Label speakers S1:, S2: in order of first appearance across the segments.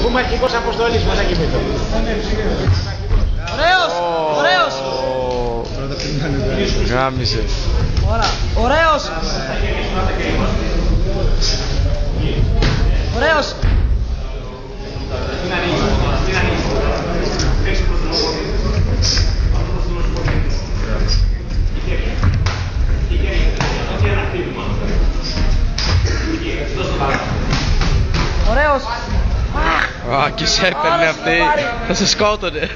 S1: Πούμε αρχικός αποστολής, μας θα κοιμηθώ.
S2: Ωραίος, ωραίος.
S3: Γάμισε.
S2: Ωραίος. Ωραίος. Ωραίος.
S3: Α, και σε έπαιρνε αυτή. Θα σε σκότωνε.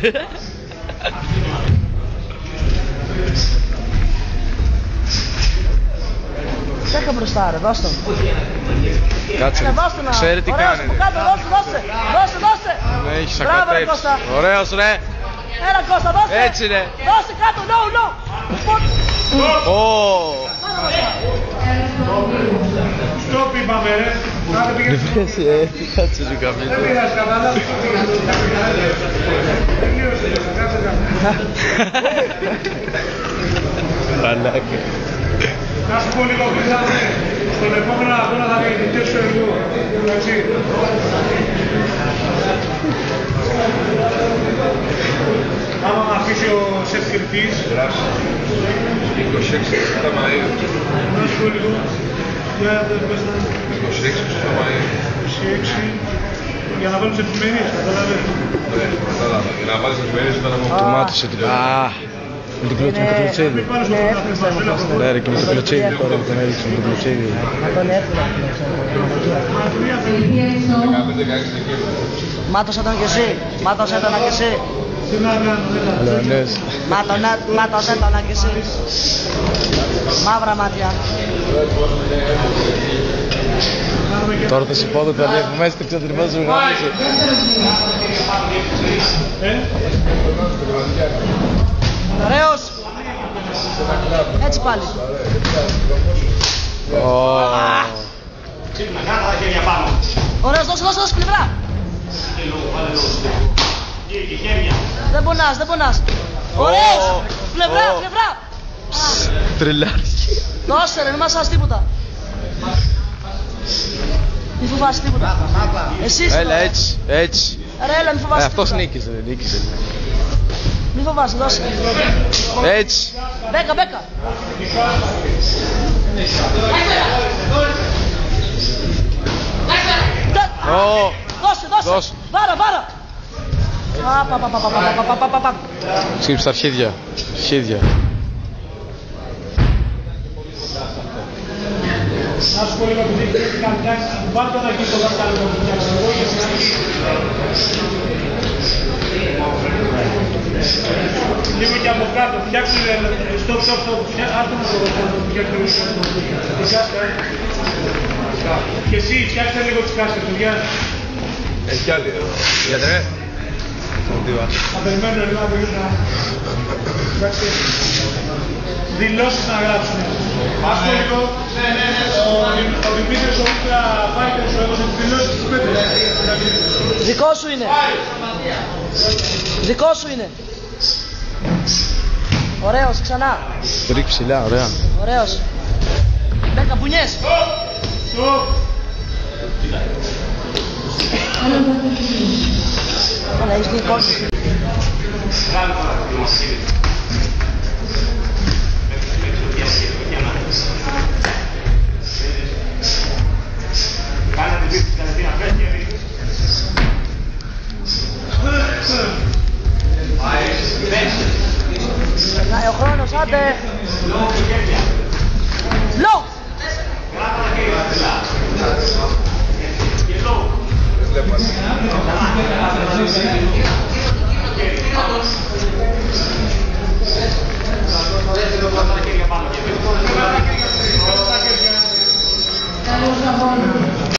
S2: Τέκα μπροστά ρε, δώσ' τον.
S3: Κάτσε, ξέρει τι κάνει.
S2: Δώσε.
S3: Με έχεις ακατέψει. Ωραίος ρε.
S2: Έλα Κώστα, δώσε.
S3: Έτσι ρε.
S2: Δώσε κάτω, no.
S1: Στόπ είπαμε ρε.
S3: Κάτσε σου καμπίτο.
S1: Δεν πειράζει κανένα.
S3: Μαλάκα.
S1: Να σου πω λίγο πίσω, στον επόμενο αγώνα θα διαιτητήσω εγώ. Έτσι. Άμα με αφήσει ο σεφ κριτής.
S4: 26 Μαΐου.
S1: Να σου πω λίγο. Για δεν πες να...
S4: 26 Μαΐου.
S1: 26. Για να βάλουμε εφημερίες, καταλαβαίνεις.
S4: Ναι, κατάλαβα. Για να βάλεις εφημερίες όταν μου...
S3: Του μάτωσε την με το κλωτσίδι. Ναι ρε, και με το κλωτσίδι τώρα που τον έδειξε με το κλωτσίδι.
S2: Να τον έφυγα. Μάτωσα τον κι εσύ. Μάτωσε τον κι εσύ. Μάτωσε τον κι εσύ. Μαύρα μάτια.
S3: Τώρα θα σου πω το τελείο που μέσα στο ξαντριβό σου γάμισε.
S2: Ωραίος. Έτσι πάλι. Ωραίος, δώσε πλευρά. Δεν πονάς. Ωραίος. Πλευρά.
S3: Τρελάρθηκε.
S2: Δώσε ρε, μην μας τίποτα. Μη φοβάσαι τίποτα. Εσύ είσαι.
S3: Έλα έτσι.
S2: Ρε έλα, μη φοβάσαι τίποτα.
S3: Αυτός νίκησε.
S2: Μη φοβάσαι, δώσε.
S3: Έτσι.
S2: Μπέκα. Δώσε. Βάρα.
S3: Σκύψε τα αρχίδια.
S1: Να σου πω λίγο επειδή έχει κάνει τάξη, βάλτε ένα εκεί στο δάσκαλο που φτιάξω εγώ για συνάντηση. Λίγο και από κάτω, φτιάξτε stop, άστο να το φτιάξτε και εσύ φτιάξτε λίγο τις κάσκες, παιδιά.
S4: Έχει κι άλλη εδώ. Γιατρέ.
S1: Θα περιμένω λίγο να δηλώσεις να γράψουμε. Ας πω λίγο, ο Δημήτρης ο Ultra Fighter σου έδωσε τις δηλώσεις της 5.
S2: Δικό σου είναι. Ωραίος, ξανά.
S3: Ρίξει ψηλά, ωραία.
S2: Ωραίος. Μπέκα, μπουνιές. Αλλά έχεις δει κόκκι. Περνάει ο χρόνος, άντε.